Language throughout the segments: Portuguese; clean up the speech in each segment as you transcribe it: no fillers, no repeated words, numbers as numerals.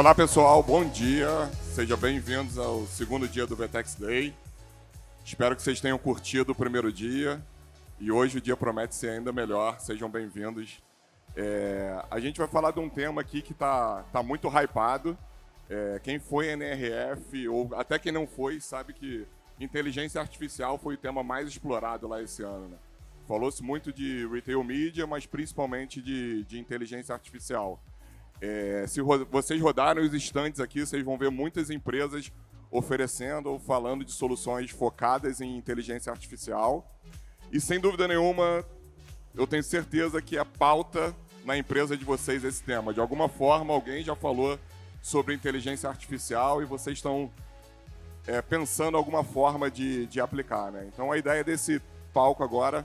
Olá, pessoal. Bom dia. Sejam bem-vindos ao segundo dia do VTEX Day. Espero que vocês tenham curtido o primeiro dia. E hoje o dia promete ser ainda melhor. Sejam bem-vindos. A gente vai falar de um tema aqui que tá muito hypado. Quem foi NRF, ou até quem não foi, sabe que inteligência artificial foi o tema mais explorado lá esse ano, né? Falou-se muito de retail media, mas principalmente de inteligência artificial. Se vocês rodarem os stands aqui, vocês vão ver muitas empresas oferecendo ou falando de soluções focadas em inteligência artificial. E, sem dúvida nenhuma, eu tenho certeza que é pauta na empresa de vocês esse tema. De alguma forma, alguém já falou sobre inteligência artificial e vocês estão pensando alguma forma de aplicar, né? Então, a ideia desse palco agora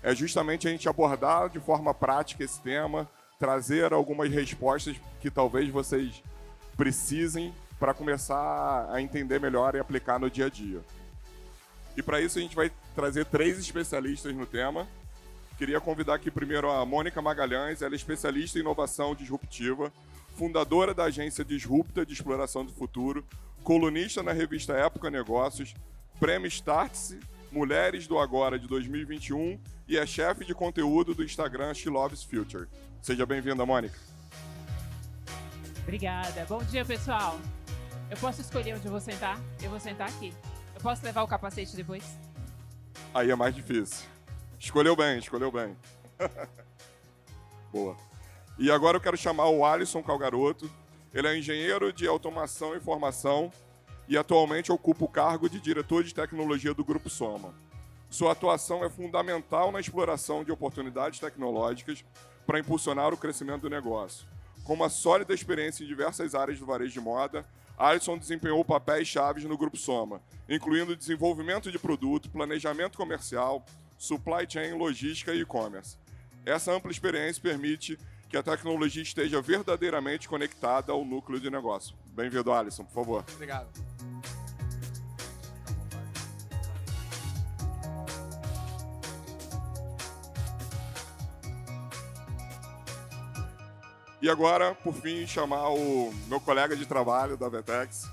é justamente a gente abordar de forma prática esse tema, trazer algumas respostas que talvez vocês precisem para começar a entender melhor e aplicar no dia a dia. E para isso a gente vai trazer 3 especialistas no tema. Queria convidar aqui primeiro a Mônica Magalhães, ela é especialista em inovação disruptiva, fundadora da agência Disrupta de Exploração do Futuro, colunista na revista Época Negócios, Prêmio Startse Mulheres do Agora de 2021 e é chefe de conteúdo do Instagram She Loves Future. Seja bem-vinda, Mônica. Obrigada. Bom dia, pessoal. Eu posso escolher onde eu vou sentar? Eu vou sentar aqui. Eu posso levar o capacete depois? Aí é mais difícil. Escolheu bem, escolheu bem. Boa. E agora eu quero chamar o Alisson Calgaroto. Ele é engenheiro de automação e formação e atualmente ocupa o cargo de diretor de tecnologia do Grupo Soma. Sua atuação é fundamental na exploração de oportunidades tecnológicas para impulsionar o crescimento do negócio. Com uma sólida experiência em diversas áreas do varejo de moda, Alisson desempenhou papéis chaves no Grupo Soma, incluindo desenvolvimento de produto, planejamento comercial, supply chain, logística e e-commerce. Essa ampla experiência permite que a tecnologia esteja verdadeiramente conectada ao núcleo de negócio. Bem-vindo, Alisson, por favor. Obrigado. E agora, por fim, chamar o meu colega de trabalho da VTEX,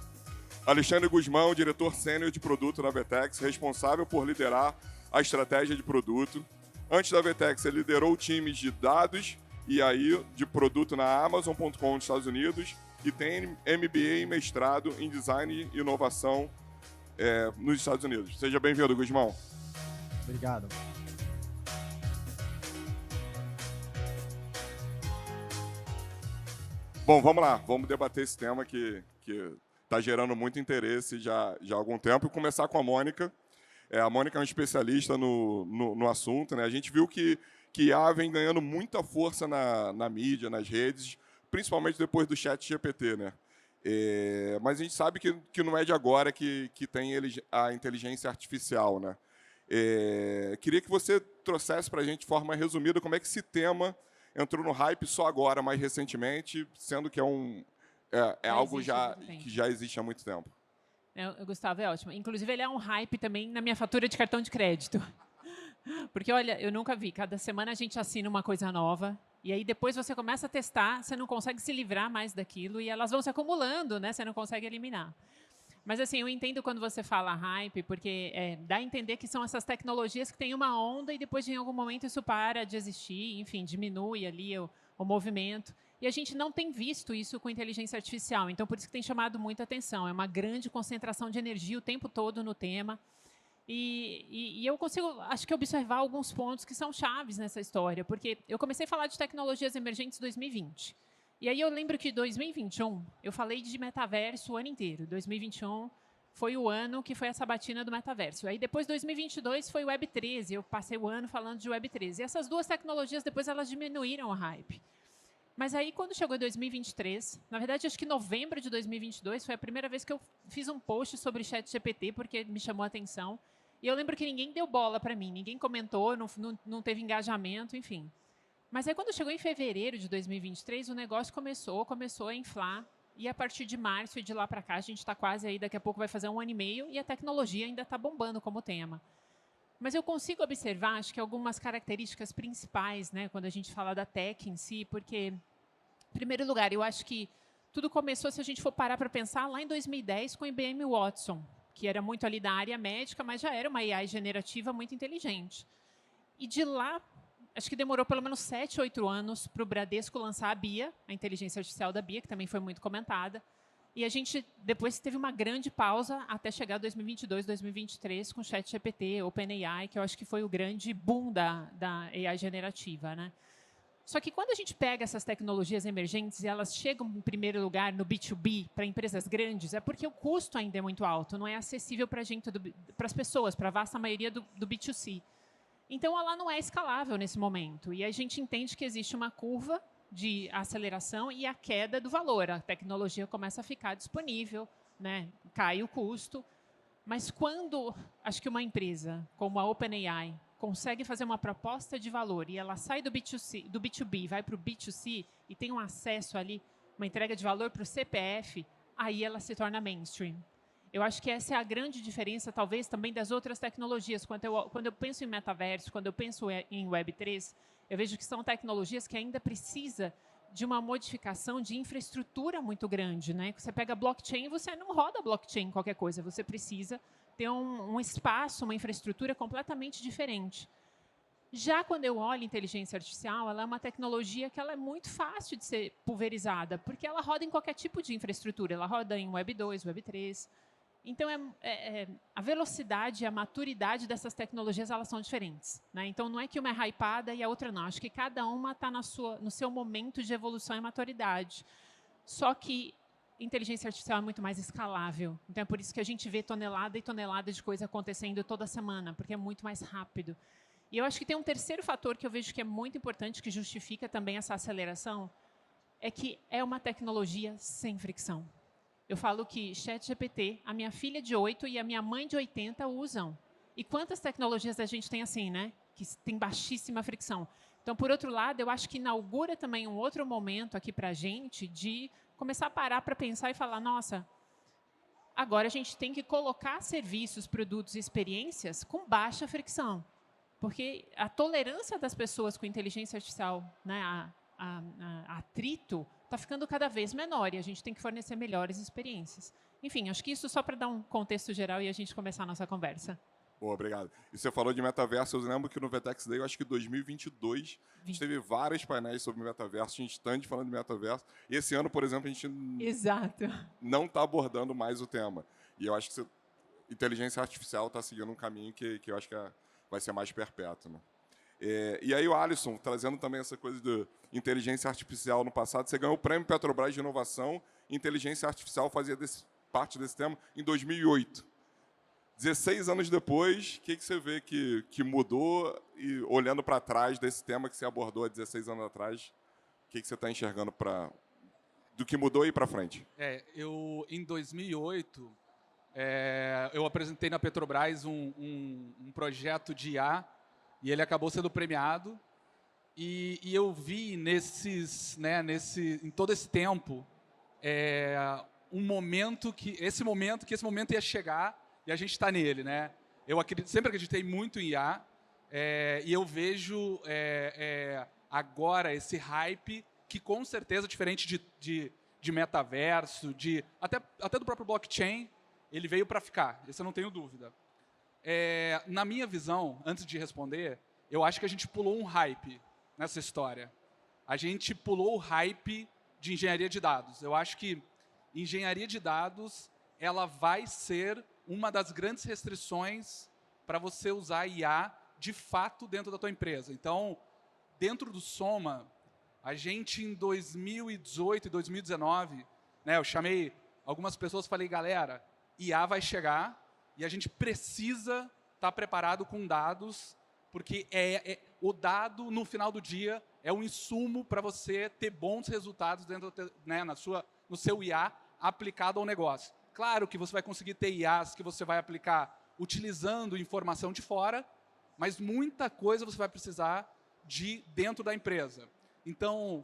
Alexandre Guzmão, diretor sênior de produto da VTEX, responsável por liderar a estratégia de produto. Antes da VTEX, ele liderou times de dados e aí de produto na Amazon.com nos Estados Unidos e tem MBA e mestrado em design e inovação nos Estados Unidos. Seja bem-vindo, Guzmão. Obrigado. Bom, vamos lá. Vamos debater esse tema que está gerando muito interesse já há algum tempo. E começar com a Mônica. A Mônica é uma especialista no assunto, né? A gente viu que IA vem ganhando muita força na mídia, nas redes, principalmente depois do chat GPT, né? Mas a gente sabe que não é de agora que tem a inteligência artificial, né? Queria que você trouxesse para a gente, de forma resumida, como é que esse tema entrou no hype só agora, mais recentemente, sendo que é algo que já existe há muito tempo. Gustavo, é ótimo. Inclusive, ele é um hype também na minha fatura de cartão de crédito. Porque, olha, eu nunca vi. Cada semana a gente assina uma coisa nova e aí depois você começa a testar, você não consegue se livrar mais daquilo e elas vão se acumulando, né? Você não consegue eliminar. Mas, assim, eu entendo quando você fala hype, porque dá a entender que são essas tecnologias que têm uma onda e depois, em algum momento, isso para de existir, enfim, diminui ali o movimento. E a gente não tem visto isso com inteligência artificial, então por isso que tem chamado muita atenção. É uma grande concentração de energia o tempo todo no tema. E eu consigo, acho que, observar alguns pontos que são chaves nessa história, porque eu comecei a falar de tecnologias emergentes em 2020. E aí eu lembro que em 2021 eu falei de metaverso o ano inteiro. 2021 foi o ano que foi a sabatina do metaverso. Aí depois 2022 foi o Web3, eu passei o ano falando de Web3. E essas duas tecnologias depois elas diminuíram o hype. Mas aí, quando chegou em 2023, na verdade, acho que em novembro de 2022, foi a primeira vez que eu fiz um post sobre ChatGPT, porque me chamou a atenção. E eu lembro que ninguém deu bola para mim, ninguém comentou, não teve engajamento, enfim. Mas aí, quando chegou em fevereiro de 2023, o negócio começou a inflar. E a partir de março e de lá para cá, a gente está quase aí, daqui a pouco vai fazer 1 ano e meio, e a tecnologia ainda está bombando como tema. Mas eu consigo observar, acho que algumas características principais, né, quando a gente fala da tech em si, porque, em primeiro lugar, eu acho que tudo começou, se a gente for parar para pensar, lá em 2010 com o IBM Watson, que era muito ali da área médica, mas já era uma AI generativa muito inteligente. E de lá, acho que demorou pelo menos 7, 8 anos para o Bradesco lançar a BIA, a inteligência artificial da BIA, que também foi muito comentada. E a gente depois teve uma grande pausa até chegar 2022, 2023 com o ChatGPT, OpenAI, que eu acho que foi o grande boom da AI generativa, né? Só que quando a gente pega essas tecnologias emergentes e elas chegam em primeiro lugar no B2B, para empresas grandes, é porque o custo ainda é muito alto, não é acessível para as pessoas, para a vasta maioria do B2C. Então, ela não é escalável nesse momento. E a gente entende que existe uma curva de aceleração e a queda do valor. A tecnologia começa a ficar disponível, né? Cai o custo. Mas quando, acho que uma empresa como a OpenAI consegue fazer uma proposta de valor e ela sai do B2C, do B2B e vai para o B2C e tem um acesso ali, uma entrega de valor para o CPF, aí ela se torna mainstream. Eu acho que essa é a grande diferença, talvez, também das outras tecnologias. Quando eu penso em metaverso, quando eu penso em Web3, eu vejo que são tecnologias que ainda precisam de uma modificação de infraestrutura muito grande, né? Você pega blockchain, você não roda blockchain qualquer coisa, você precisa ter um espaço, uma infraestrutura completamente diferente. Já quando eu olho inteligência artificial, ela é uma tecnologia que ela é muito fácil de ser pulverizada, porque ela roda em qualquer tipo de infraestrutura. Ela roda em Web 2, Web 3. Então, a velocidade e a maturidade dessas tecnologias elas são diferentes, né? Então, não é que uma é hypada e a outra não. Acho que cada uma está no seu momento de evolução e maturidade. Só que inteligência artificial é muito mais escalável. Então, é por isso que a gente vê tonelada e tonelada de coisa acontecendo toda semana, porque é muito mais rápido. E eu acho que tem um terceiro fator que eu vejo que é muito importante, que justifica também essa aceleração, é que é uma tecnologia sem fricção. Eu falo que ChatGPT, a minha filha de 8 e a minha mãe de 80 usam. E quantas tecnologias a gente tem assim, né? Que tem baixíssima fricção. Então, por outro lado, eu acho que inaugura também um outro momento aqui para a gente de começar a parar para pensar e falar, nossa, agora a gente tem que colocar serviços, produtos e experiências com baixa fricção. Porque a tolerância das pessoas com inteligência artificial, né, a atrito, está ficando cada vez menor e a gente tem que fornecer melhores experiências. Enfim, acho que isso só para dar um contexto geral e a gente começar a nossa conversa. Boa, obrigado. E você falou de metaverso, eu lembro que no VTEX Day, eu acho que em 2022, a gente teve vários painéis sobre metaverso, tinha stand falando de metaverso. E esse ano, por exemplo, a gente não está abordando mais o tema. E eu acho que inteligência artificial está seguindo um caminho que eu acho que vai ser mais perpétuo, né? E aí o Alisson, trazendo também essa coisa de inteligência artificial no passado, você ganhou o Prêmio Petrobras de Inovação, inteligência artificial fazia parte desse tema em 2008. 16 anos depois, o que você vê que mudou? E olhando para trás desse tema que você abordou há 16 anos atrás, o que você está enxergando do que mudou e para frente? Em 2008, eu apresentei na Petrobras um projeto de IA e ele acabou sendo premiado. E eu vi em todo esse tempo um momento que esse momento ia chegar e a gente está nele, né? Eu sempre acreditei muito em IA e eu vejo agora esse hype que com certeza, diferente de metaverso, até do próprio blockchain, ele veio para ficar. Isso eu não tenho dúvida. Na minha visão, antes de responder, eu acho que a gente pulou um hype nessa história. A gente pulou o hype de engenharia de dados. Eu acho que engenharia de dados ela vai ser uma das grandes restrições para você usar IA de fato dentro da tua empresa. Então, dentro do Soma, a gente em 2018 e 2019, né, eu chamei algumas pessoas e falei, galera, IA vai chegar e a gente precisa estar preparado com dados, porque o dado, no final do dia, é um insumo para você ter bons resultados dentro, né, no seu IA aplicado ao negócio. Claro que você vai conseguir ter IAs que você vai aplicar utilizando informação de fora, mas muita coisa você vai precisar de dentro da empresa. Então,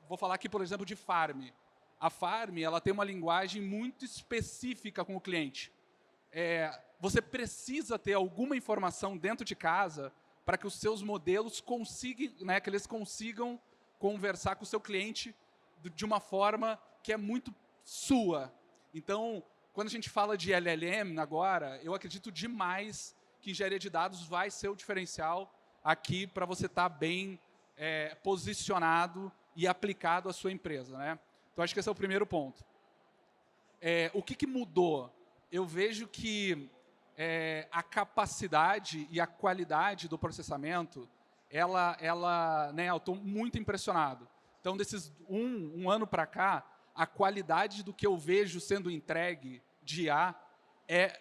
vou falar aqui, por exemplo, de Farm. A Farm ela tem uma linguagem muito específica com o cliente. Você precisa ter alguma informação dentro de casa para que os seus modelos consigam, né, que eles consigam conversar com o seu cliente de uma forma que é muito sua. Então, quando a gente fala de LLM agora, eu acredito demais que engenharia de dados vai ser o diferencial aqui para você estar bem posicionado e aplicado à sua empresa, né? Então, acho que esse é o primeiro ponto. O que mudou? Eu vejo que a capacidade e a qualidade do processamento, né, eu estou muito impressionado. Então, desses um ano para cá, a qualidade do que eu vejo sendo entregue de IA é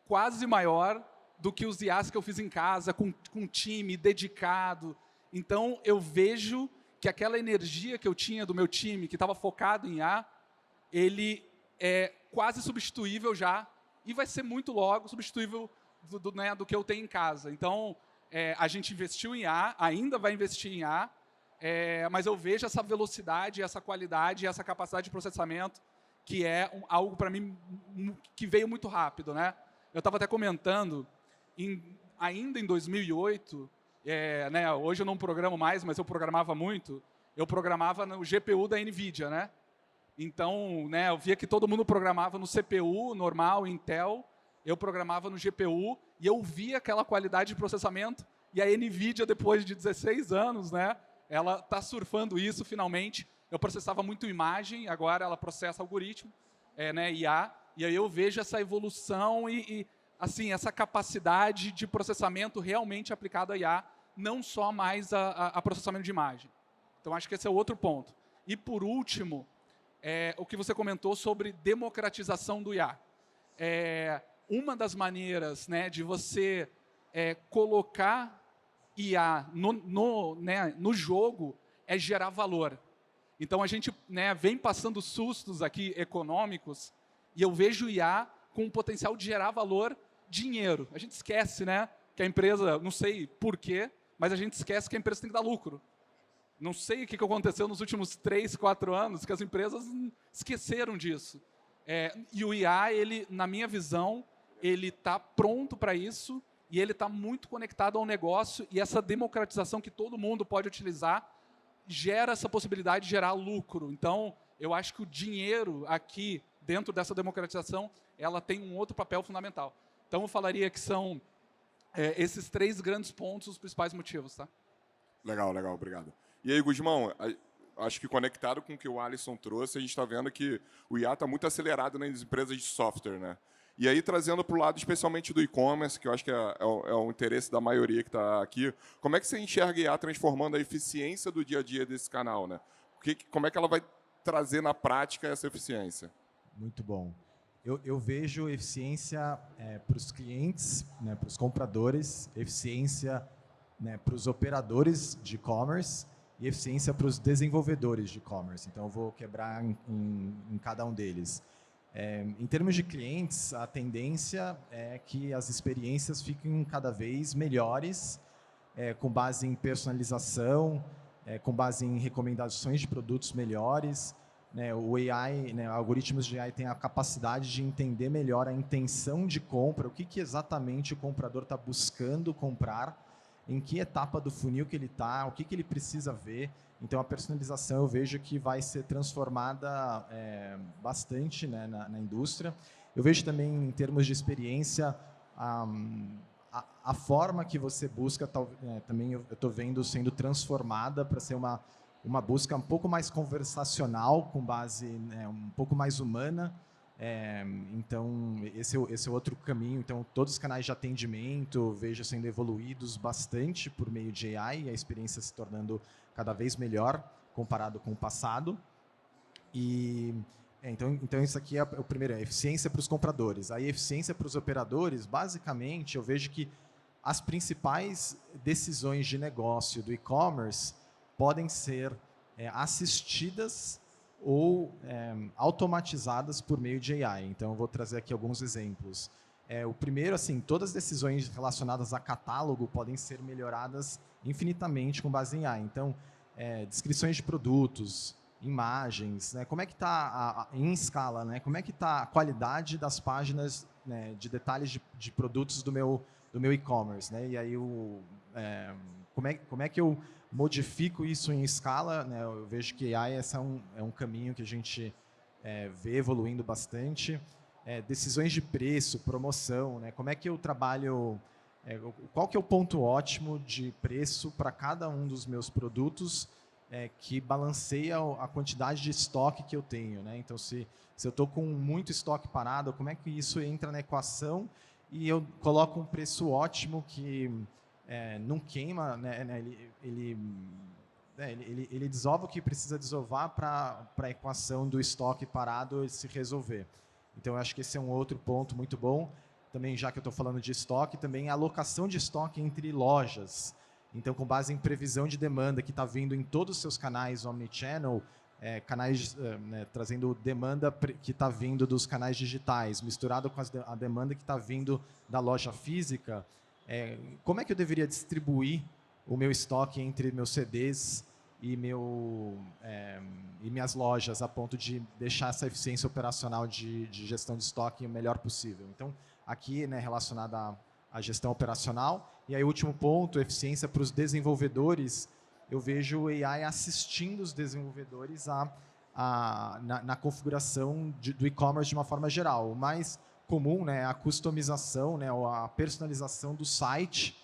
quase maior do que os IAs que eu fiz em casa, com um time dedicado. Então, eu vejo que aquela energia que eu tinha do meu time, que estava focado em IA, ele é quase substituível já, e vai ser muito logo substituível do que eu tenho em casa. Então, a gente investiu em IA, ainda vai investir em IA, mas eu vejo essa velocidade, essa qualidade, essa capacidade de processamento, que é algo, para mim, que veio muito rápido, né? Eu estava até comentando, ainda em 2008, né, hoje eu não programo mais, mas eu programava muito, eu programava no GPU da NVIDIA, né? Então, né, eu via que todo mundo programava no CPU, normal, Intel, eu programava no GPU, e eu via aquela qualidade de processamento, e a NVIDIA, depois de 16 anos, né, ela está surfando isso, finalmente. Eu processava muito imagem, agora ela processa algoritmo, né, IA, e aí eu vejo essa evolução e assim, essa capacidade de processamento realmente aplicada a IA, não só mais a processamento de imagem. Então, acho que esse é outro ponto. E, por último, o que você comentou sobre democratização do IA. Uma das maneiras, né, de você colocar IA no jogo é gerar valor. Então, a gente, né, vem passando sustos aqui econômicos e eu vejo IA com o potencial de gerar valor, dinheiro. A gente esquece, né, que a empresa, não sei por quê, mas a gente esquece que a empresa tem que dar lucro. Não sei o que aconteceu nos últimos 3, 4 anos, que as empresas esqueceram disso. E o IA, ele, na minha visão, ele está pronto para isso e ele está muito conectado ao negócio, e essa democratização que todo mundo pode utilizar gera essa possibilidade de gerar lucro. Então, eu acho que o dinheiro aqui, dentro dessa democratização, ela tem um outro papel fundamental. Então, eu falaria que são esses 3 grandes pontos os principais motivos. Tá? Legal, legal, obrigado. E aí, Guzmão, acho que conectado com o que o Alisson trouxe, a gente está vendo que o IA está muito acelerado nas empresas de software, né? E aí, trazendo para o lado especialmente do e-commerce, que eu acho que é o interesse da maioria que está aqui, como é que você enxerga a IA transformando a eficiência do dia a dia desse canal, né? Como é que ela vai trazer na prática essa eficiência? Muito bom. Eu vejo eficiência para os clientes, né, para os compradores, eficiência, né, para os operadores de e-commerce e eficiência para os desenvolvedores de e-commerce. Então, eu vou quebrar em cada um deles. Em termos de clientes, a tendência é que as experiências fiquem cada vez melhores, com base em personalização, com base em recomendações de produtos melhores. Né, o AI, né, algoritmos de AI têm a capacidade de entender melhor a intenção de compra, o que exatamente o comprador está buscando comprar, em que etapa do funil que ele está, o que ele precisa ver. Então, a personalização eu vejo que vai ser transformada bastante, né, na indústria. Eu vejo também, em termos de experiência, a forma que você busca, também eu estou vendo sendo transformada para ser uma busca um pouco mais conversacional, com base um pouco mais humana. Então, esse é outro caminho. Então, todos os canais de atendimento vejo sendo evoluídos bastante por meio de AI, e a experiência se tornando cada vez melhor comparado com o passado. E então isso aqui é o primeiro, a eficiência para os compradores. A eficiência para os operadores, basicamente, eu vejo que as principais decisões de negócio do e-commerce podem ser assistidas ou automatizadas por meio de AI. Então, eu vou trazer aqui alguns exemplos. O primeiro, assim, todas as decisões relacionadas a catálogo podem ser melhoradas infinitamente com base em AI. Então, descrições de produtos, imagens, né? Como é que está em escala, né? Como é que está a qualidade das páginas, né, de detalhes de produtos do meu e-commerce, né? E aí, como é que eu modifico isso em escala, né? Eu vejo que AI é um caminho que a gente vê evoluindo bastante. Decisões de preço, promoção, né? Como é que eu trabalho, qual que é o ponto ótimo de preço para cada um dos meus produtos que balanceia a quantidade de estoque que eu tenho, né? Então, se eu estou com muito estoque parado, como é que isso entra na equação e eu coloco um preço ótimo que não queima, né? Ele desova o que precisa desovar para a equação do estoque parado se resolver. Então, eu acho que esse é um outro ponto muito bom. Também, já que eu estou falando de estoque, também a alocação de estoque entre lojas. Então, com base em previsão de demanda que está vindo em todos os seus canais omnichannel, canais trazendo demanda que está vindo dos canais digitais, misturado com a demanda que está vindo da loja física, como é que eu deveria distribuir o meu estoque entre meus CDs e minhas lojas, a ponto de deixar essa eficiência operacional de gestão de estoque o melhor possível? Então, aqui, né, relacionada à gestão operacional. E aí, o último ponto, eficiência para os desenvolvedores. Eu vejo o AI assistindo os desenvolvedores na configuração do e-commerce de uma forma geral. O mais comum, né, é a customização, né, ou a personalização do site,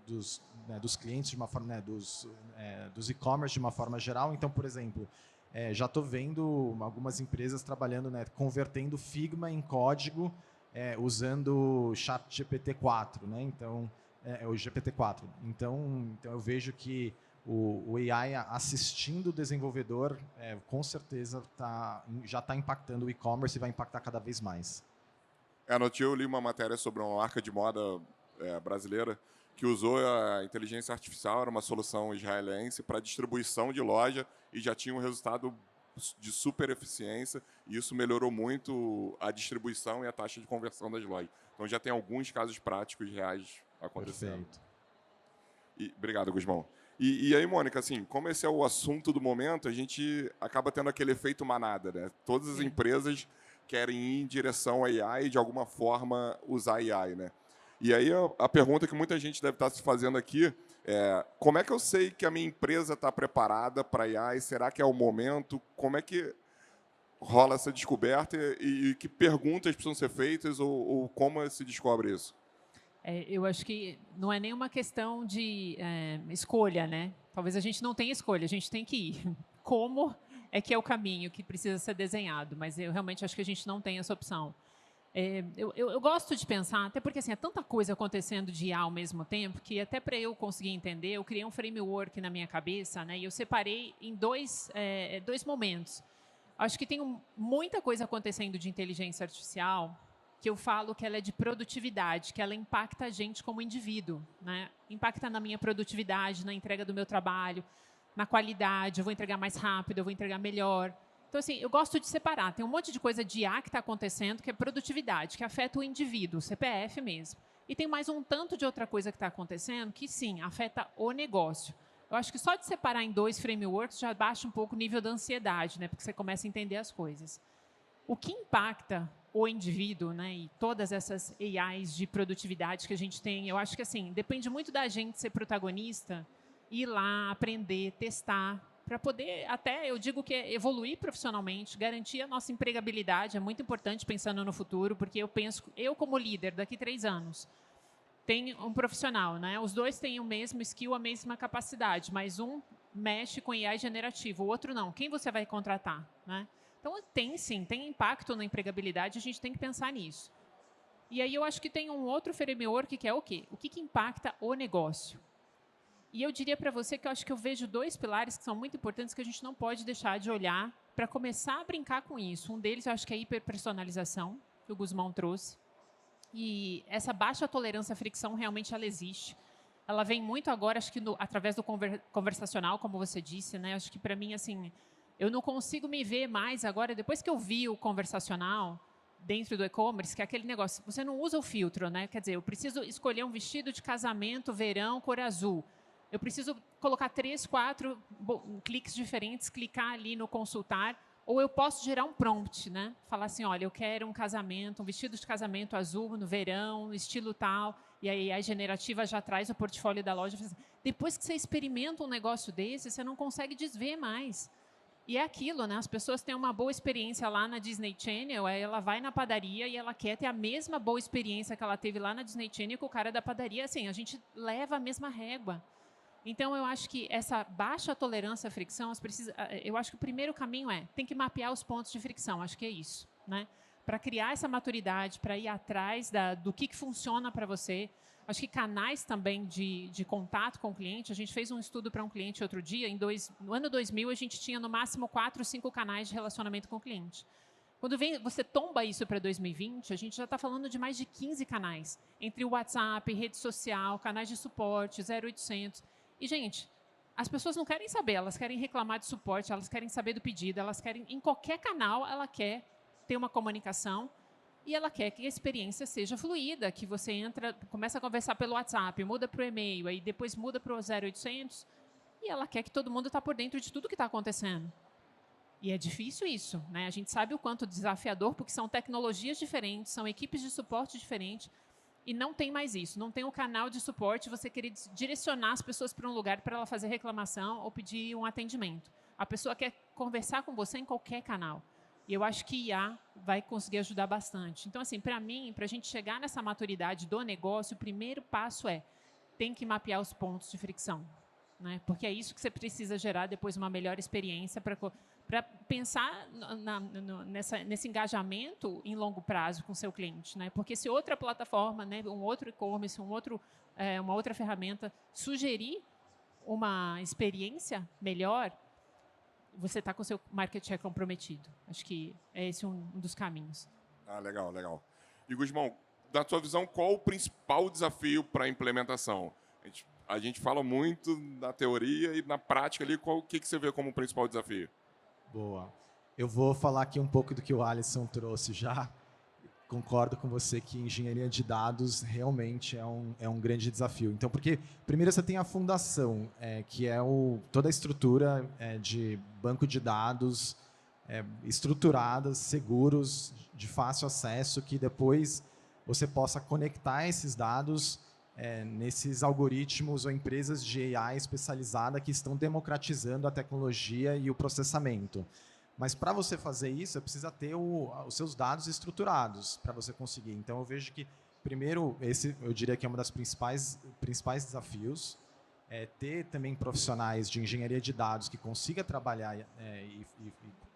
dos clientes de uma forma, né, dos e-commerce de uma forma geral. Então, por exemplo, já estou vendo algumas empresas trabalhando, né, convertendo Figma em código usando o ChatGPT-4, né? Então, o GPT-4. Então, eu vejo que o AI assistindo o desenvolvedor, com certeza já está impactando o e-commerce e vai impactar cada vez mais. Eu li uma matéria sobre uma marca de moda brasileira que usou a inteligência artificial, era uma solução israelense, para distribuição de loja e já tinha um resultado de super eficiência, e isso melhorou muito a distribuição e a taxa de conversão das lojas. Então, já tem alguns casos práticos reais acontecendo. Perfeito. Obrigado, Gusmão. E aí, Mônica, assim, como esse é o assunto do momento, a gente acaba tendo aquele efeito manada, né? Todas as empresas querem ir em direção à AI e, de alguma forma, usar a AI, né? E aí, a pergunta que muita gente deve estar se fazendo aqui é: como é que eu sei que a minha empresa está preparada para a AI? Será que é o momento? Como é que rola essa descoberta e que perguntas precisam ser feitas ou como se descobre isso? Eu acho que não é nenhuma questão de escolha, né? Talvez a gente não tenha escolha, a gente tem que ir. Como é que é o caminho que precisa ser desenhado? Mas eu realmente acho que a gente não tem essa opção. Eu gosto de pensar, até porque assim, é tanta coisa acontecendo de IA ao mesmo tempo, que até para eu conseguir entender, eu criei um framework na minha cabeça, né, e eu separei em dois momentos. Acho que tem muita coisa acontecendo de inteligência artificial, que eu falo que ela é de produtividade, que ela impacta a gente como indivíduo, né? Impacta na minha produtividade, na entrega do meu trabalho, na qualidade, eu vou entregar mais rápido, eu vou entregar melhor. Então, assim, eu gosto de separar. Tem um monte de coisa de IA que está acontecendo, que é produtividade, que afeta o indivíduo, o CPF mesmo. E tem mais um tanto de outra coisa que está acontecendo que, sim, afeta o negócio. Eu acho que só de separar em dois frameworks já baixa um pouco o nível da ansiedade, né? Porque você começa a entender as coisas. O que impacta o indivíduo, né, e todas essas AIs de produtividade que a gente tem, eu acho que assim, depende muito da gente ser protagonista, ir lá, aprender, testar, para poder até, eu digo que é evoluir profissionalmente, garantir a nossa empregabilidade, é muito importante pensando no futuro, porque eu penso, eu como líder, daqui 3 anos, tem um profissional, né, os dois têm o mesmo skill, a mesma capacidade, mas um mexe com AI generativo, o outro não. Quem você vai contratar, né? Então, tem sim, tem impacto na empregabilidade, a gente tem que pensar nisso. E aí eu acho que tem um outro framework que é o quê? O que impacta o negócio? E eu diria para você que eu acho que eu vejo 2 pilares que são muito importantes que a gente não pode deixar de olhar para começar a brincar com isso. Um deles eu acho que é a hiperpersonalização, que o Gusmão trouxe. E essa baixa tolerância à fricção realmente ela existe. Ela vem muito agora, acho que através do conversacional, como você disse, né? Acho que para mim, assim, eu não consigo me ver mais agora, depois que eu vi o conversacional dentro do e-commerce, que é aquele negócio, você não usa o filtro, né? Quer dizer, eu preciso escolher um vestido de casamento, verão, cor azul. Eu preciso colocar 3, 4 cliques diferentes, clicar ali no consultar, ou eu posso gerar um prompt, né? Falar assim, olha, eu quero um casamento, um vestido de casamento azul no verão, estilo tal, e aí a generativa já traz o portfólio da loja. Depois que você experimenta um negócio desse, você não consegue desver mais. E é aquilo, né? As pessoas têm uma boa experiência lá na Disney Channel, aí ela vai na padaria e ela quer ter a mesma boa experiência que ela teve lá na Disney Channel com o cara da padaria. Assim, a gente leva a mesma régua. Então, eu acho que essa baixa tolerância à fricção, eu acho que o primeiro caminho tem que mapear os pontos de fricção, acho que é isso, né? Para criar essa maturidade, para ir atrás do que funciona para você. Acho que canais também de contato com o cliente. A gente fez um estudo para um cliente outro dia. No ano 2000, a gente tinha no máximo 4, 5 canais de relacionamento com o cliente. Quando você tomba isso para 2020, a gente já está falando de mais de 15 canais. Entre o WhatsApp, rede social, canais de suporte, 0800. E, gente, as pessoas não querem saber. Elas querem reclamar de suporte, elas querem saber do pedido, elas querem... Em qualquer canal, ela quer ter uma comunicação. E ela quer que a experiência seja fluida, que você começa a conversar pelo WhatsApp, muda para o e-mail, aí depois muda para o 0800, e ela quer que todo mundo está por dentro de tudo que está acontecendo. E é difícil isso, né? A gente sabe o quanto desafiador, porque são tecnologias diferentes, são equipes de suporte diferentes, e não tem mais isso. Não tem um canal de suporte, você querer direcionar as pessoas para um lugar para ela fazer reclamação ou pedir um atendimento. A pessoa quer conversar com você em qualquer canal. E eu acho que IA vai conseguir ajudar bastante. Então, assim, para mim, para a gente chegar nessa maturidade do negócio, o primeiro passo tem que mapear os pontos de fricção, né? Porque é isso que você precisa gerar depois uma melhor experiência para pensar nesse engajamento em longo prazo com o seu cliente, né? Porque se outra plataforma, né, um outro e-commerce, uma outra ferramenta sugerir uma experiência melhor, você está com o seu market share comprometido. Acho que é esse um dos caminhos. Ah, legal, legal. E, Gusmão, da tua visão, qual o principal desafio para a implementação? A gente fala muito na teoria e na prática ali, o que você vê como o principal desafio? Boa. Eu vou falar aqui um pouco do que o Alisson trouxe já. Concordo com você que engenharia de dados realmente é um grande desafio. Então, porque primeiro você tem a fundação, que é toda a estrutura de banco de dados estruturadas, seguros, de fácil acesso, que depois você possa conectar esses dados nesses algoritmos ou empresas de AI especializada que estão democratizando a tecnologia e o processamento. Mas para você fazer isso, você precisa ter os seus dados estruturados para você conseguir. Então, eu vejo que, primeiro, esse eu diria que é um dos principais desafios, ter também profissionais de engenharia de dados que consiga trabalhar e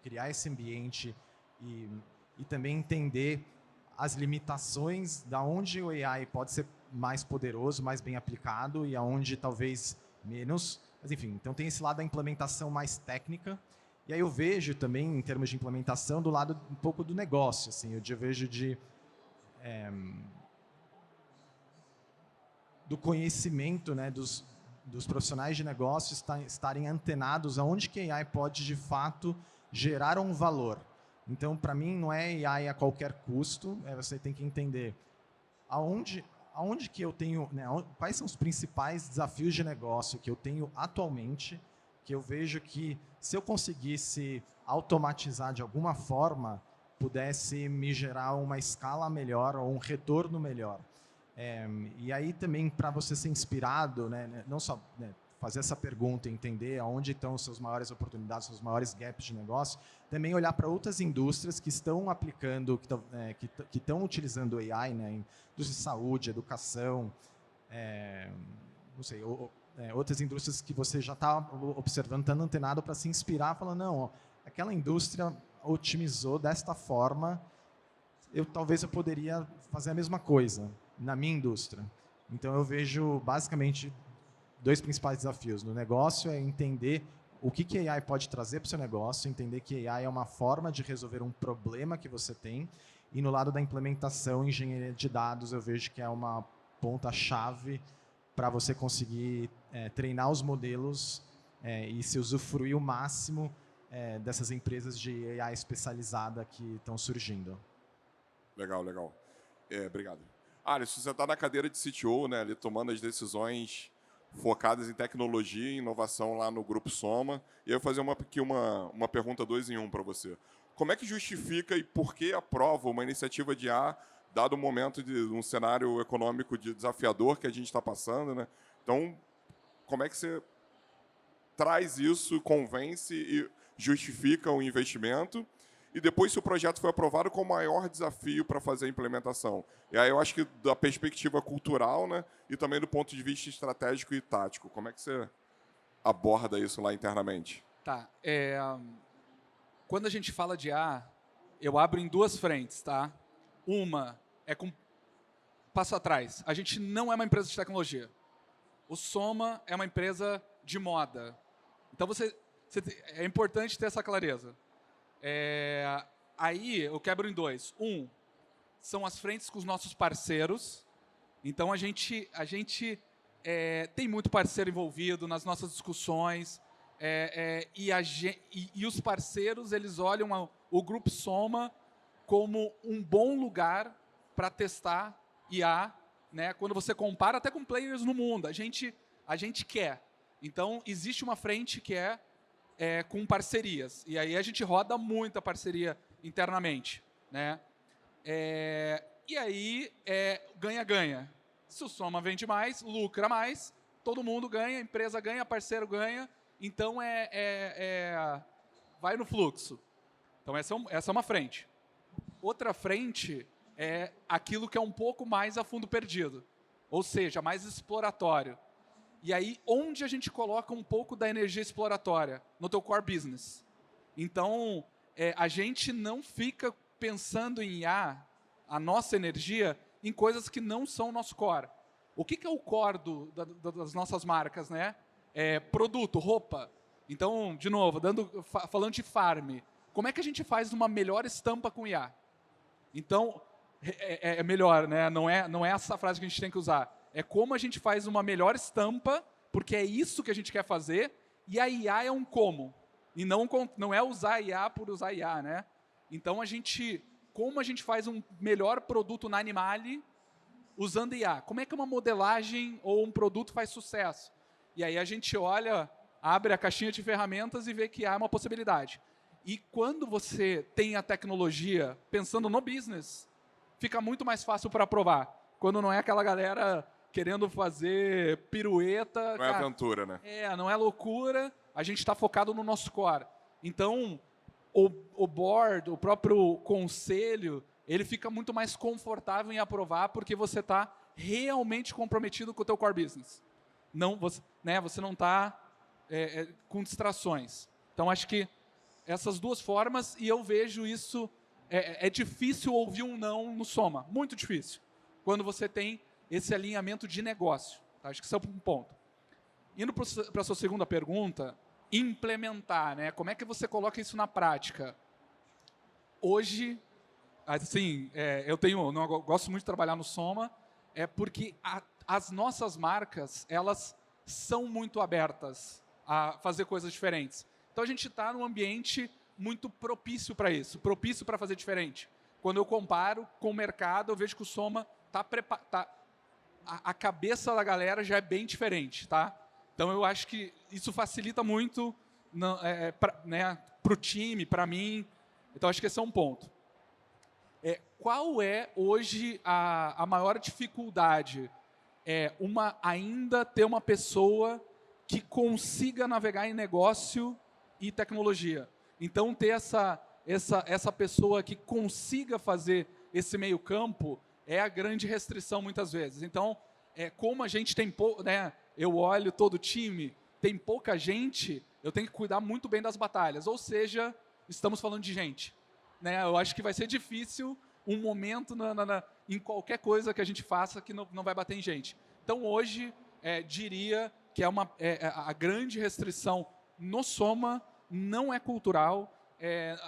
criar esse ambiente e também entender as limitações da onde o AI pode ser mais poderoso, mais bem aplicado e aonde talvez menos. Mas, enfim, então tem esse lado da implementação mais técnica. E aí eu vejo também, em termos de implementação, do lado um pouco do negócio. Assim, eu vejo do conhecimento, né, dos profissionais de negócio estarem antenados aonde que a AI pode, de fato, gerar um valor. Então, para mim, não é AI a qualquer custo, você tem que entender aonde que eu tenho, né, quais são os principais desafios de negócio que eu tenho atualmente, que eu vejo que, se eu conseguisse automatizar de alguma forma, pudesse me gerar uma escala melhor ou um retorno melhor. E aí também, para você ser inspirado, né, não só fazer essa pergunta e entender aonde estão as suas maiores oportunidades, os maiores gaps de negócio, também olhar para outras indústrias que estão aplicando, que estão utilizando AI, né, em indústria de saúde, educação, não sei, outras indústrias que você já está observando, estando antenado para se inspirar, falando, não, aquela indústria otimizou desta forma, talvez eu poderia fazer a mesma coisa na minha indústria. Então, eu vejo, basicamente, 2 principais desafios. No negócio é entender o que a AI pode trazer para o seu negócio, entender que a AI é uma forma de resolver um problema que você tem, e no lado da implementação, engenharia de dados, eu vejo que é uma ponta-chave para você conseguir treinar os modelos e se usufruir o máximo dessas empresas de AI especializada que estão surgindo. Legal, legal. Obrigado. Alisson, você está na cadeira de CTO, né, ali tomando as decisões focadas em tecnologia e inovação lá no Grupo Soma. E eu vou fazer uma pergunta 2 em 1 para você. Como é que justifica e por que aprova uma iniciativa de IA, dado o momento de um cenário econômico desafiador que a gente está passando, né? Então, como é que você traz isso, convence e justifica o investimento, e depois, se o projeto foi aprovado, qual o maior desafio para fazer a implementação. E aí eu acho que da perspectiva cultural, né, e também do ponto de vista estratégico e tático, como é que você aborda isso lá internamente? Tá. Quando a gente fala de IA, eu abro em duas frentes, tá? Uma é com passo atrás. A gente não é uma empresa de tecnologia. O Soma é uma empresa de moda. Então, é importante ter essa clareza. Aí, eu quebro em dois. São as frentes com os nossos parceiros. Então, a gente tem muito parceiro envolvido nas nossas discussões. E os parceiros, eles olham o Grupo Soma como um bom lugar para testar IA, né? Quando você compara até com players no mundo. A gente quer. Então, existe uma frente que é com parcerias. E aí a gente roda muita parceria internamente, né? E aí, ganha-ganha. Se o Soma vende mais, lucra mais, todo mundo ganha, a empresa ganha, parceiro ganha. Então, vai no fluxo. Então, essa é uma frente. Outra frente é aquilo que é um pouco mais a fundo perdido. Ou seja, mais exploratório. E aí, onde a gente coloca um pouco da energia exploratória? No teu core business. Então, a gente não fica pensando em IA, a nossa energia, em coisas que não são o nosso core. O que é o core das nossas marcas, né? Produto, roupa. Então, de novo, falando de farm, como é que a gente faz uma melhor estampa com IA? Então, é melhor, né? Não é essa frase que a gente tem que usar. É como a gente faz uma melhor estampa, porque é isso que a gente quer fazer, e a IA é um como. E não é usar IA por usar IA, né? Então, como a gente faz um melhor produto na Animale usando IA? Como é que uma modelagem ou um produto faz sucesso? E aí a gente olha, abre a caixinha de ferramentas e vê que há uma possibilidade. E quando você tem a tecnologia pensando no business, fica muito mais fácil para aprovar. Quando não é aquela galera querendo fazer pirueta. Não é aventura, né? Não é loucura. A gente está focado no nosso core. Então, o board, o próprio conselho, ele fica muito mais confortável em aprovar porque você está realmente comprometido com o teu core business. Você não está com distrações. Então, acho que essas duas formas, e eu vejo isso, é difícil ouvir um não no Soma, muito difícil, quando você tem esse alinhamento de negócio. Tá? Acho que esse é um ponto. Indo para a sua segunda pergunta, implementar, né? Como é que você coloca isso na prática? Hoje, assim, eu gosto muito de trabalhar no Soma, porque as nossas marcas, elas são muito abertas a fazer coisas diferentes. Então, a gente está num ambiente muito propício para isso, propício para fazer diferente. Quando eu comparo com o mercado, eu vejo que o Soma a cabeça da galera já é bem diferente, tá? Então, eu acho que isso facilita muito para o time, para mim. Então, acho que esse é um ponto. Qual é, hoje, a maior dificuldade? Ainda ter uma pessoa que consiga navegar em negócio e tecnologia. Então, ter essa pessoa que consiga fazer esse meio campo é a grande restrição, muitas vezes. Então, como a gente tem pouco, né, eu olho todo o time, tem pouca gente, eu tenho que cuidar muito bem das batalhas. Ou seja, estamos falando de gente. Né? Eu acho que vai ser difícil um momento em qualquer coisa que a gente faça que não vai bater em gente. Então, hoje, diria que a grande restrição no Soma não é cultural,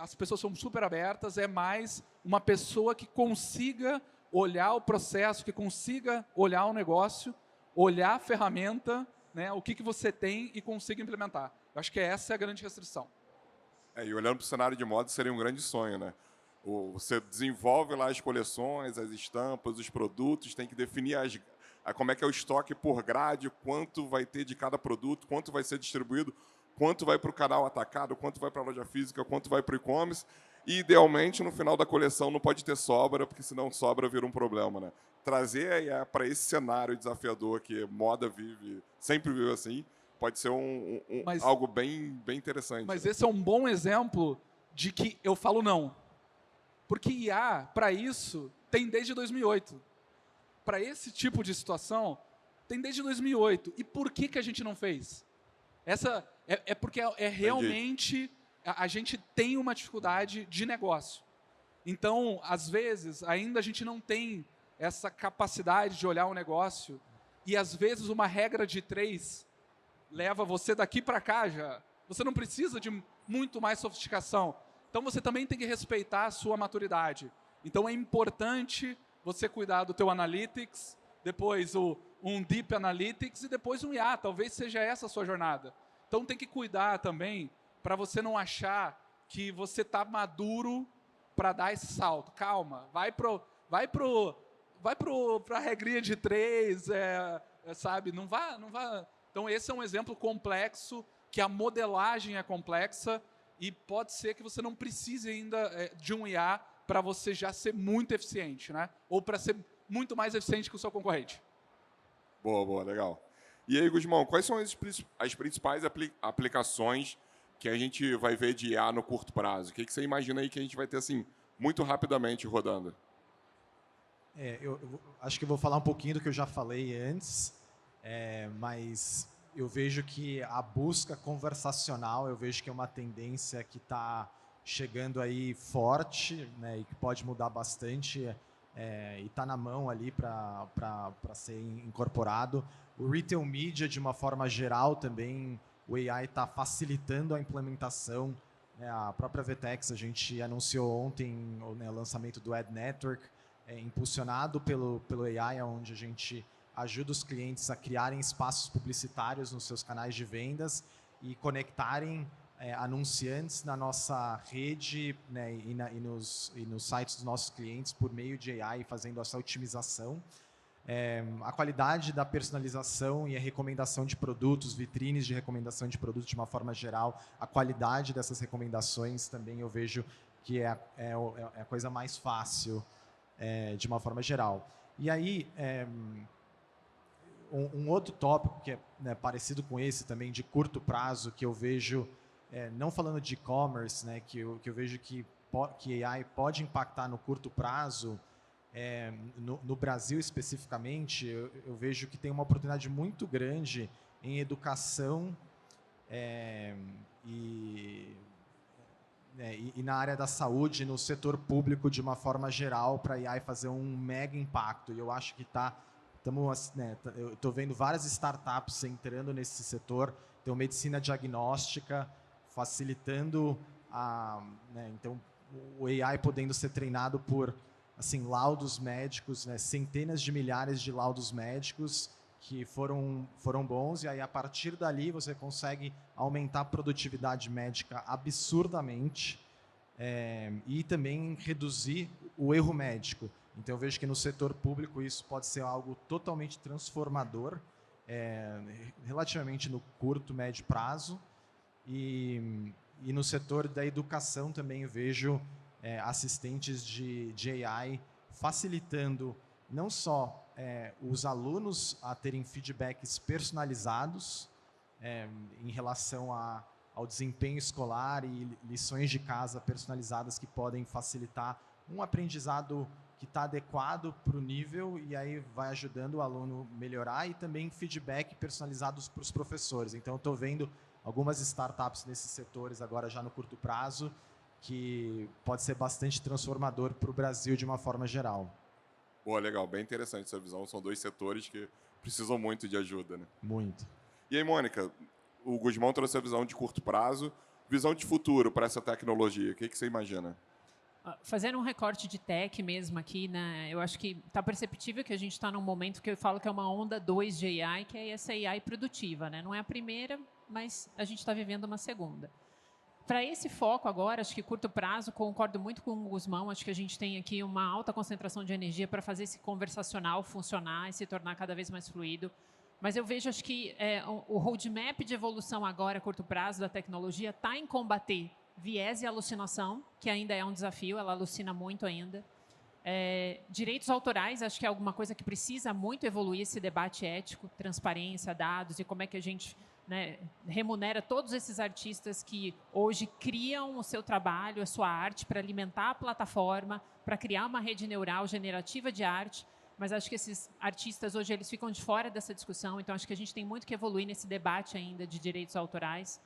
as pessoas são super abertas, é mais uma pessoa que consiga olhar o processo, que consiga olhar o negócio, olhar a ferramenta, né, o que você tem e consiga implementar. Eu acho que essa é a grande restrição. E olhando para o cenário de moda, seria um grande sonho, né? Você desenvolve lá as coleções, as estampas, os produtos, tem que definir como é que é o estoque por grade, quanto vai ter de cada produto, quanto vai ser distribuído, quanto vai para o canal atacado, quanto vai para a loja física, quanto vai para o e-commerce. E, idealmente, no final da coleção não pode ter sobra, porque senão sobra vira um problema, né? Trazer para esse cenário desafiador que moda sempre vive assim, pode ser Mas- algo bem interessante. Mas esse é um bom exemplo de que eu falo não. Porque IA, para isso, tem desde 2008. Para esse tipo de situação, tem desde 2008. E por que a gente não fez? Essa é porque realmente a gente tem uma dificuldade de negócio. Então, às vezes, ainda a gente não tem essa capacidade de olhar o negócio e, às vezes, uma regra de 3 leva você daqui para cá já. Você não precisa de muito mais sofisticação. Então, você também tem que respeitar a sua maturidade. Então, é importante você cuidar do teu Analytics, depois um Deep Analytics e depois um IA. Talvez seja essa a sua jornada. Então, tem que cuidar também para você não achar que você está maduro para dar esse salto. Calma, vai pra regrinha de 3, sabe? Não vá. Então, esse é um exemplo complexo, que a modelagem é complexa e pode ser que você não precise ainda de um IA para você já ser muito eficiente, né? Ou para ser muito mais eficiente que o seu concorrente. Boa, legal. E aí, Guzmão, quais são as principais aplicações que a gente vai ver de IA no curto prazo? O que você imagina aí que a gente vai ter, assim, muito rapidamente rodando? Eu acho que eu vou falar um pouquinho do que eu já falei antes, mas eu vejo que a busca conversacional, eu vejo que é uma tendência que está chegando aí forte, né, e que pode mudar bastante, e está na mão ali para ser incorporado. O retail media, de uma forma geral, também, o AI está facilitando a implementação. A própria VTEX, a gente anunciou ontem o lançamento do Ad Network, impulsionado pelo AI, onde a gente ajuda os clientes a criarem espaços publicitários nos seus canais de vendas e conectarem anunciantes na nossa rede, né, e nos sites dos nossos clientes por meio de AI, fazendo essa otimização. A qualidade da personalização e a recomendação de produtos, vitrines de recomendação de produtos de uma forma geral, a qualidade dessas recomendações também eu vejo que é a coisa mais fácil de uma forma geral. E aí, um outro tópico que é, né, parecido com esse também, de curto prazo, que eu vejo, não falando de e-commerce, né, que eu vejo que AI pode impactar no curto prazo. No Brasil especificamente, eu vejo que tem uma oportunidade muito grande em educação e na área da saúde, no setor público de uma forma geral, para a AI fazer um mega impacto. E eu acho que eu estou vendo várias startups entrando nesse setor. Então, medicina diagnóstica, facilitando então, o AI podendo ser treinado por laudos médicos, né, centenas de milhares de laudos médicos que foram bons, e aí a partir dali você consegue aumentar a produtividade médica absurdamente e também reduzir o erro médico. Então eu vejo que no setor público isso pode ser algo totalmente transformador, relativamente no curto, médio prazo, e no setor da educação também eu vejo assistentes de AI facilitando não só os alunos a terem feedbacks personalizados em relação ao desempenho escolar e lições de casa personalizadas que podem facilitar um aprendizado que está adequado para o nível, e aí vai ajudando o aluno a melhorar, e também feedback personalizados para os professores. Então, eu estou vendo algumas startups nesses setores agora já no curto prazo, que pode ser bastante transformador para o Brasil de uma forma geral. Boa, legal. Bem interessante essa visão. São dois setores que precisam muito de ajuda, né? Muito. E aí, Mônica, o Guzmão trouxe a visão de curto prazo. Visão de futuro para essa tecnologia. O que você imagina? Fazendo um recorte de tech mesmo aqui, né, eu acho que está perceptível que a gente está num momento que eu falo que é uma onda 2 de AI, que é essa AI produtiva, né? Não é a primeira, mas a gente está vivendo uma segunda. Para esse foco agora, acho que curto prazo, concordo muito com o Guzmão, acho que a gente tem aqui uma alta concentração de energia para fazer esse conversacional funcionar e se tornar cada vez mais fluido. Mas eu vejo, acho que o roadmap de evolução agora, a curto prazo, da tecnologia, está em combater viés e alucinação, que ainda é um desafio, ela alucina muito ainda. Direitos autorais, acho que é alguma coisa que precisa muito evoluir esse debate ético, transparência, dados e como é que a gente, né, remunera todos esses artistas que hoje criam o seu trabalho, a sua arte para alimentar a plataforma, para criar uma rede neural generativa de arte. Mas acho que esses artistas hoje eles ficam de fora dessa discussão, então acho que a gente tem muito que evoluir nesse debate ainda de direitos autorais.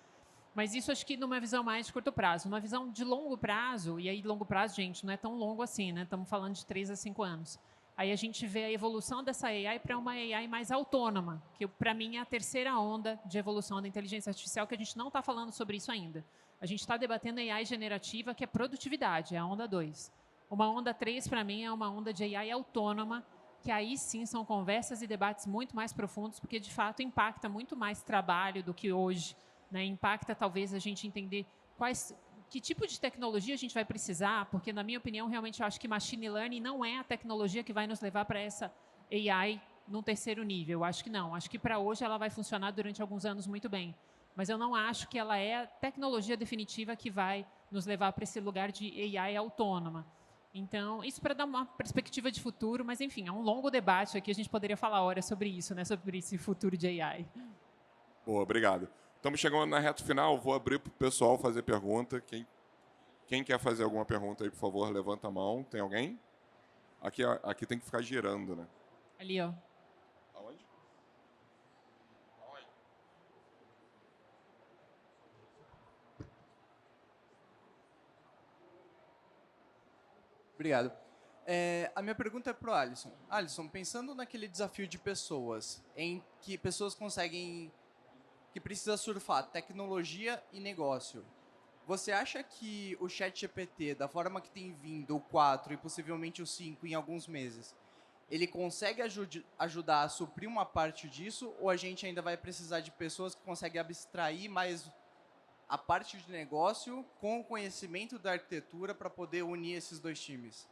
Mas isso acho que numa visão mais de curto prazo. Numa visão de longo prazo, e aí longo prazo, gente, não é tão longo assim, né? Estamos falando de 3 a 5 anos. Aí a gente vê a evolução dessa AI para uma AI mais autônoma, que para mim é a terceira onda de evolução da inteligência artificial, que a gente não está falando sobre isso ainda. A gente está debatendo AI generativa, que é produtividade, é a onda 2. Uma onda 3, para mim, é uma onda de AI autônoma, que aí sim são conversas e debates muito mais profundos, porque de fato impacta muito mais trabalho do que hoje. Né, impacta talvez a gente entender que tipo de tecnologia a gente vai precisar, porque na minha opinião realmente eu acho que machine learning não é a tecnologia que vai nos levar para essa AI num terceiro nível. Eu acho que não. Acho que para hoje ela vai funcionar durante alguns anos muito bem, mas eu não acho que ela é a tecnologia definitiva que vai nos levar para esse lugar de AI autônoma. Então, isso para dar uma perspectiva de futuro, mas enfim, é um longo debate aqui, a gente poderia falar horas sobre isso, né, sobre esse futuro de AI. Boa, obrigado. Estamos chegando na reta final, vou abrir para o pessoal fazer pergunta. Quem quer fazer alguma pergunta aí, por favor, levanta a mão. Tem alguém? Aqui tem que ficar girando, né? Ali, ó. Aonde? Obrigado. A minha pergunta é para o Alisson. Alisson, pensando naquele desafio de pessoas, em que pessoas que precisa surfar tecnologia e negócio. Você acha que o ChatGPT, da forma que tem vindo o 4 e possivelmente o 5 em alguns meses, ele consegue ajudar a suprir uma parte disso, ou a gente ainda vai precisar de pessoas que conseguem abstrair mais a parte de negócio com o conhecimento da arquitetura para poder unir esses dois times?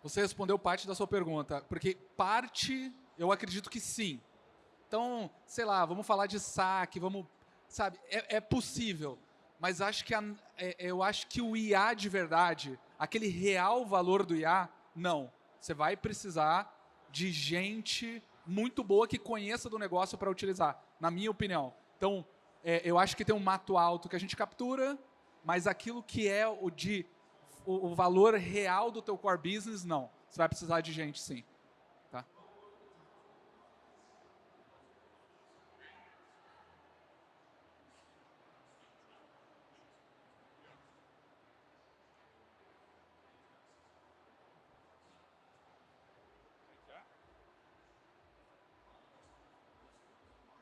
Você respondeu parte da sua pergunta, porque parte, eu acredito que sim. Então, sei lá, vamos falar de saque, sabe, é possível, mas eu acho que o IA de verdade, aquele real valor do IA, não. Você vai precisar de gente muito boa que conheça do negócio para utilizar, na minha opinião. Então, eu acho que tem um mato alto que a gente captura, mas aquilo que é o valor real do teu core business, não. Você vai precisar de gente, sim. Tá?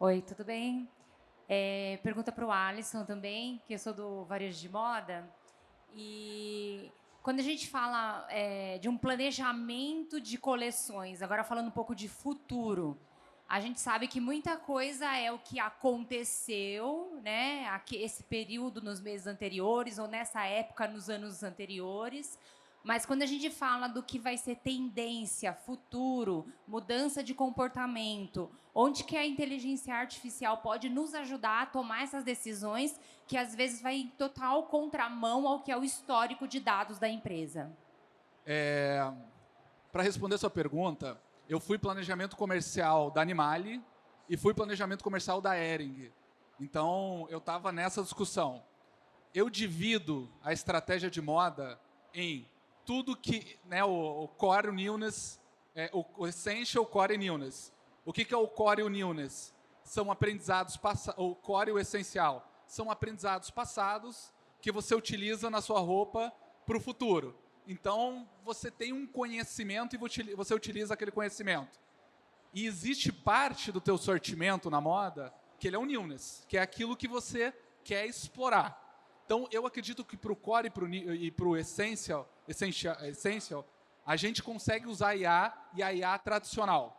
Oi, tudo bem? Pergunta para o Alisson também, que eu sou do varejo de moda. E quando a gente fala de um planejamento de coleções, agora falando um pouco de futuro, a gente sabe que muita coisa é o que aconteceu, né? Esse período nos meses anteriores ou nessa época nos anos anteriores. Mas quando a gente fala do que vai ser tendência, futuro, mudança de comportamento, onde que a inteligência artificial pode nos ajudar a tomar essas decisões que às vezes vai em total contramão ao que é o histórico de dados da empresa? Para responder a sua pergunta, eu fui planejamento comercial da Animale e fui planejamento comercial da Hering. Então, eu estava nessa discussão. Eu divido a estratégia de moda em tudo que, né, o core newness, o essential, core e newness. O que é o core e o newness? São aprendizados o core e o essencial são aprendizados passados que você utiliza na sua roupa para o futuro. Então, você tem um conhecimento e você utiliza aquele conhecimento. E existe parte do teu sortimento na moda que ele é um newness, que é aquilo que você quer explorar. Então, eu acredito que para o core e para o essential, a gente consegue usar IA e a IA tradicional.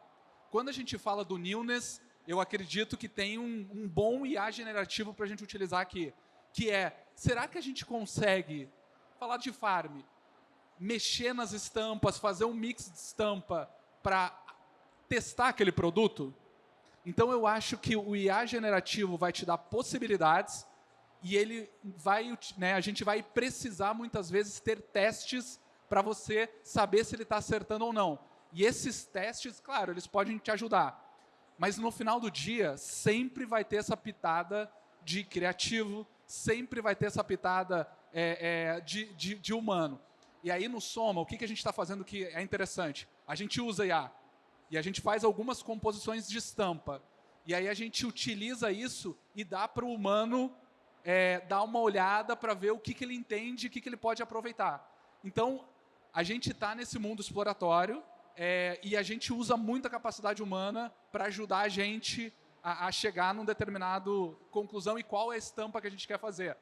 Quando a gente fala do newness, eu acredito que tem um bom IA generativo para a gente utilizar aqui, que será que a gente consegue, falar de farm, mexer nas estampas, fazer um mix de estampa para testar aquele produto? Então, eu acho que o IA generativo vai te dar possibilidades e ele vai, né, a gente vai precisar muitas vezes ter testes para você saber se ele está acertando ou não. E esses testes, claro, eles podem te ajudar, mas no final do dia sempre vai ter essa pitada de criativo, sempre vai ter essa pitada de humano. E aí no Soma, o que a gente está fazendo que é interessante? A gente usa IA e a gente faz algumas composições de estampa. E aí a gente utiliza isso e dá para o humano dar uma olhada para ver o que ele entende e o que ele pode aproveitar. Então, a gente está nesse mundo exploratório e a gente usa muito a capacidade humana para ajudar a gente a chegar num determinado conclusão e qual é a estampa que a gente quer fazer.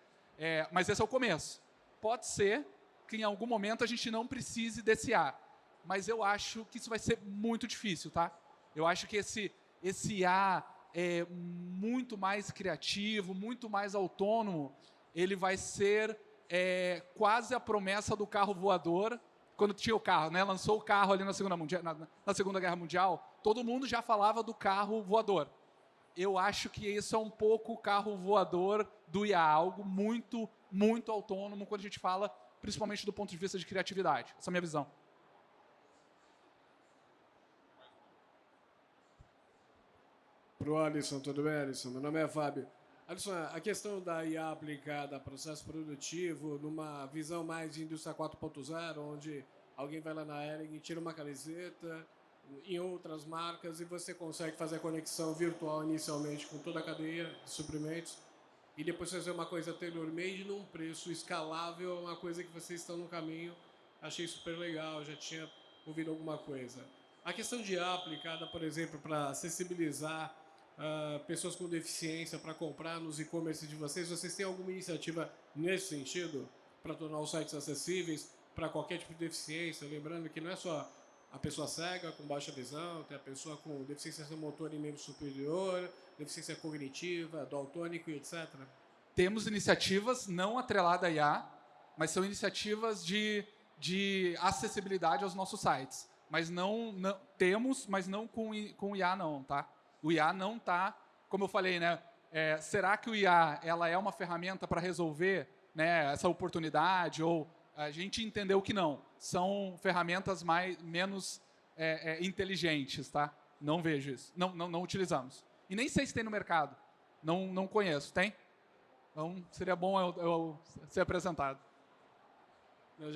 Mas esse é o começo. Pode ser que em algum momento a gente não precise desse IA, mas eu acho que isso vai ser muito difícil, tá? Eu acho que esse IA muito mais criativo, muito mais autônomo, ele vai ser quase a promessa do carro voador. Quando tinha o carro, né? Lançou o carro ali na Segunda Guerra Mundial, todo mundo já falava do carro voador. Eu acho que isso é um pouco o carro voador do IA, algo muito, muito autônomo quando a gente fala, principalmente do ponto de vista de criatividade. Essa é a minha visão. Para o Alisson, tudo bem, Alisson? Meu nome é Fábio. Alisson, a questão da IA aplicada a processo produtivo, numa visão mais de indústria 4.0, onde alguém vai lá na Hering e tira uma camiseta, em outras marcas, e você consegue fazer a conexão virtual inicialmente com toda a cadeia de suprimentos, e depois fazer uma coisa tailor-made num preço escalável, é uma coisa que vocês estão no caminho. Achei super legal, já tinha ouvido alguma coisa. A questão de IA aplicada, por exemplo, para acessibilizar pessoas com deficiência para comprar nos e-commerce de vocês têm alguma iniciativa nesse sentido para tornar os sites acessíveis para qualquer tipo de deficiência? Lembrando que não é só a pessoa cega com baixa visão, tem a pessoa com deficiência motor em membro superior, deficiência cognitiva, daltônico e etc. Temos iniciativas não atreladas a IA, mas são iniciativas de acessibilidade aos nossos sites. Mas não temos, mas não com IA não, tá? O IA não está, como eu falei, né? Será que o IA ela é uma ferramenta para resolver, né, essa oportunidade? Ou a gente entendeu que não. São ferramentas menos inteligentes, tá? Não vejo isso. Não utilizamos. E nem sei se tem no mercado. Não conheço. Tem? Então, seria bom eu ser apresentado. Eu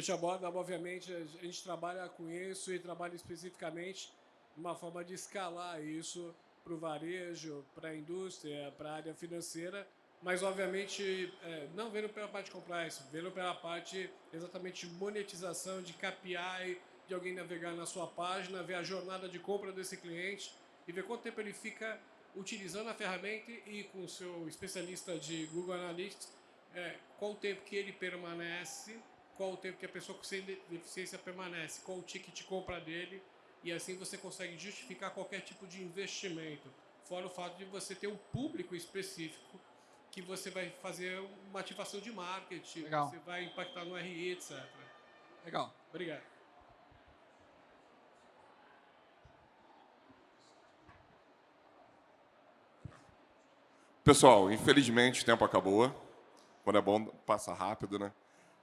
te abordo, obviamente, a gente trabalha com isso e trabalha especificamente uma forma de escalar isso para o varejo, para a indústria, para a área financeira, mas, obviamente, não vendo pela parte de compliance, vendo pela parte exatamente de monetização, de KPI, de alguém navegar na sua página, ver a jornada de compra desse cliente e ver quanto tempo ele fica utilizando a ferramenta e com o seu especialista de Google Analytics, qual o tempo que ele permanece, qual o tempo que a pessoa com deficiência permanece, qual o ticket de compra dele, e assim você consegue justificar qualquer tipo de investimento. Fora o fato de você ter um público específico que você vai fazer uma ativação de marketing, Legal. Você vai impactar no RI, etc. Legal. Obrigado. Pessoal, infelizmente o tempo acabou. Quando é bom, passa rápido, né?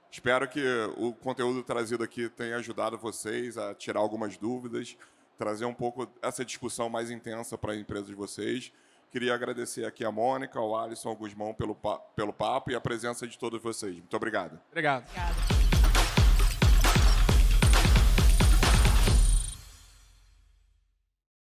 Espero que o conteúdo trazido aqui tenha ajudado vocês a tirar algumas dúvidas, trazer um pouco essa discussão mais intensa para a empresa de vocês. Queria agradecer aqui a Mônica, ao Alisson, ao Gusmão pelo papo e a presença de todos vocês. Muito obrigado. Obrigado. Obrigada.